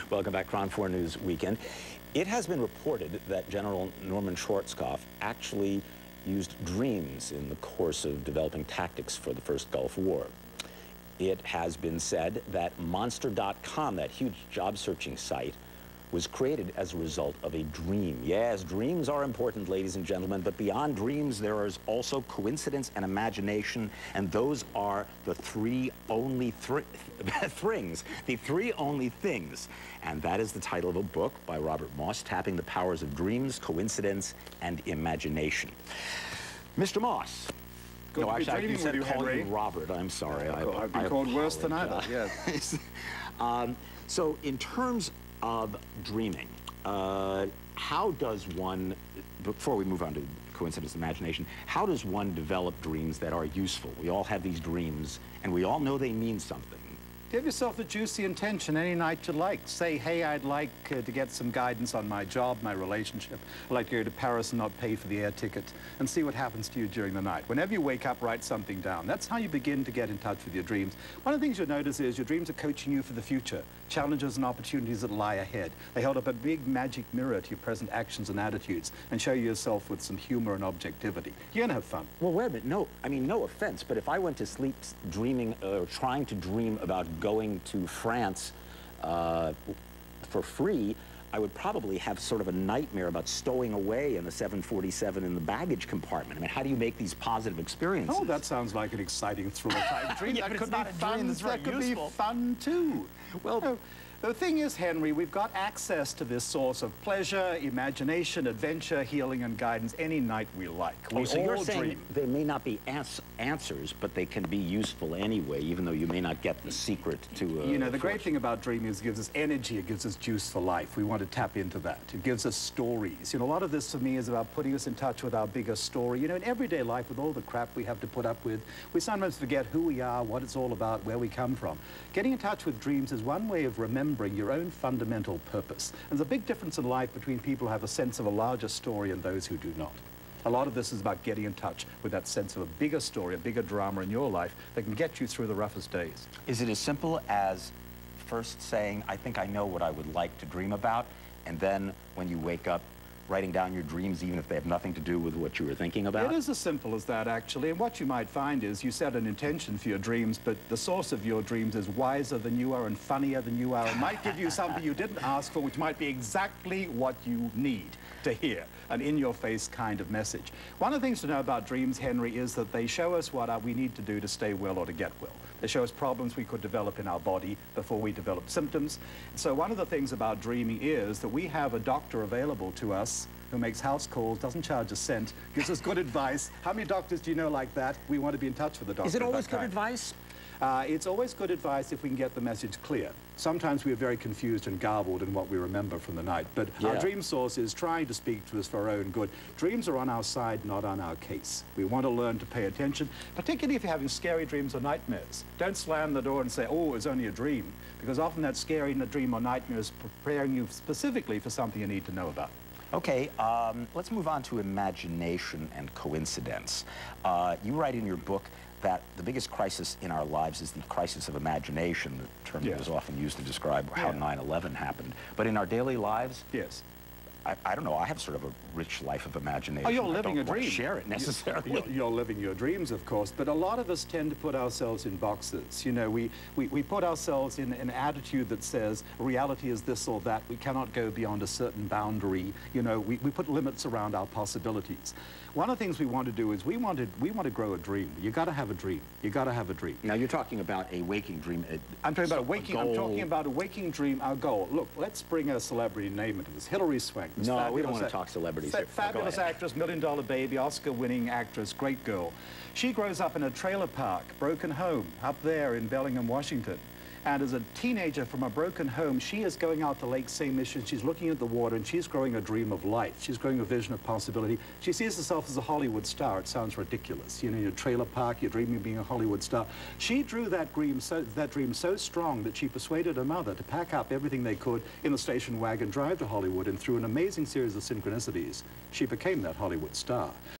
Welcome back, KRON 4 News Weekend. It has been reported that General Norman Schwarzkopf actually used dreams in the course of developing tactics for the first Gulf War. It has been said that Monster.com, that huge job-searching site, was created as a result of a dream. Yes, dreams are important, ladies and gentlemen, but beyond dreams, there is also coincidence and imagination, and those are the three only things. The three only things. And that is the title of a book by Robert Moss, Tapping the Powers of Dreams, Coincidence, and Imagination. Mr. Moss. Good No, actually, you said call you Robert. I'm sorry. I've been called worse than either, yes. So in terms of dreaming, how does one, before we move on to coincidence and imagination, how does one develop dreams that are useful? We all have these dreams, and we all know they mean something. Give yourself a juicy intention any night you like. Say, hey, I'd like to get some guidance on my job, my relationship. I'd like to go to Paris and not pay for the air ticket, and see what happens to you during the night. Whenever you wake up, write something down. That's how you begin to get in touch with your dreams. One of the things you'll notice is your dreams are coaching you for the future, challenges and opportunities that lie ahead. They hold up a big magic mirror to your present actions and attitudes and show you yourself with some humor and objectivity. You're going to have fun. Well, wait a minute. No, I mean, no offense, but if I went to sleep dreaming or trying to dream about going to France for free, I would probably have sort of a nightmare about stowing away in the 747 in the baggage compartment. I mean, how do you make these positive experiences? Oh, that sounds like an exciting thriller-type dream. Yeah, that but could it's not be a fun. dream that's very that could useful. be fun, too. Well, the thing is, Henry, we've got access to this source of pleasure, imagination, adventure, healing, and guidance any night we like. We so all you're saying dream. they may not be answers, but they can be useful anyway, even though you may not get the secret to You know, the great thing about dreaming is it gives us energy, it gives us juice for life. We want to tap into that. It gives us stories. You know, a lot of this for me is about putting us in touch with our bigger story. You know, in everyday life, with all the crap we have to put up with, we sometimes forget who we are, what it's all about, where we come from. Getting in touch with dreams is one way of remembering your own fundamental purpose. And there's a big difference in life between people who have a sense of a larger story and those who do not. A lot of this is about getting in touch with that sense of a bigger story, a bigger drama in your life that can get you through the roughest days. Is it as simple as first saying, I think I know what I would like to dream about, and then when you wake up, writing down your dreams, even if they have nothing to do with what you were thinking about? It is as simple as that, actually. And what you might find is you set an intention for your dreams, but the source of your dreams is wiser than you are and funnier than you are, and might give you something you didn't ask for, which might be exactly what you need to hear, an in-your-face kind of message. One of the things to know about dreams, Henry, is that they show us what we need to do to stay well or to get well. They show us problems we could develop in our body before we develop symptoms. So one of the things about dreaming is that we have a doctor available to us who makes house calls, doesn't charge a cent, gives us good advice. How many doctors do you know like that? We want to be in touch with the doctor. Is it always good advice? It's always good advice if we can get the message clear. Sometimes we are very confused and garbled in what we remember from the night, but our dream source is trying to speak to us for our own good. Dreams are on our side, not on our case. We want to learn to pay attention, particularly if you're having scary dreams or nightmares. Don't slam the door and say, oh, it's only a dream, because often that scary dream or nightmare is preparing you specifically for something you need to know about. Okay, let's move on to imagination and coincidence. You write in your book that the biggest crisis in our lives is the crisis of imagination, the term that is often used to describe how 9/11 happened. But in our daily lives, I don't know, I have sort of a rich life of imagination. Oh, you're living a dream. I don't want to share it necessarily. You're living your dreams, of course, but a lot of us tend to put ourselves in boxes. You know, we put ourselves in an attitude that says reality is this or that. We cannot go beyond a certain boundary. You know, we put limits around our possibilities. One of the things we want to do is we want to grow a dream. You got to have a dream. You got to have a dream. Now you're talking about a waking dream. I'm talking about a waking. I'm talking about a waking dream. Our goal. Look, let's bring a celebrity name into this. Hilary Swank. No, we don't want to talk celebrities here. Fabulous actress, million-dollar baby, Oscar-winning actress, great girl. She grows up in a trailer park, broken home, up there in Bellingham, Washington. And as a teenager from a broken home, she is going out to Lake St. Mission. She's looking at the water, and she's growing a dream of life. She's growing a vision of possibility. She sees herself as a Hollywood star. It sounds ridiculous. You know, in your trailer park, you're dreaming of being a Hollywood star. She drew that dream so strong that she persuaded her mother to pack up everything they could in the station wagon, drive to Hollywood, and through an amazing series of synchronicities, she became that Hollywood star.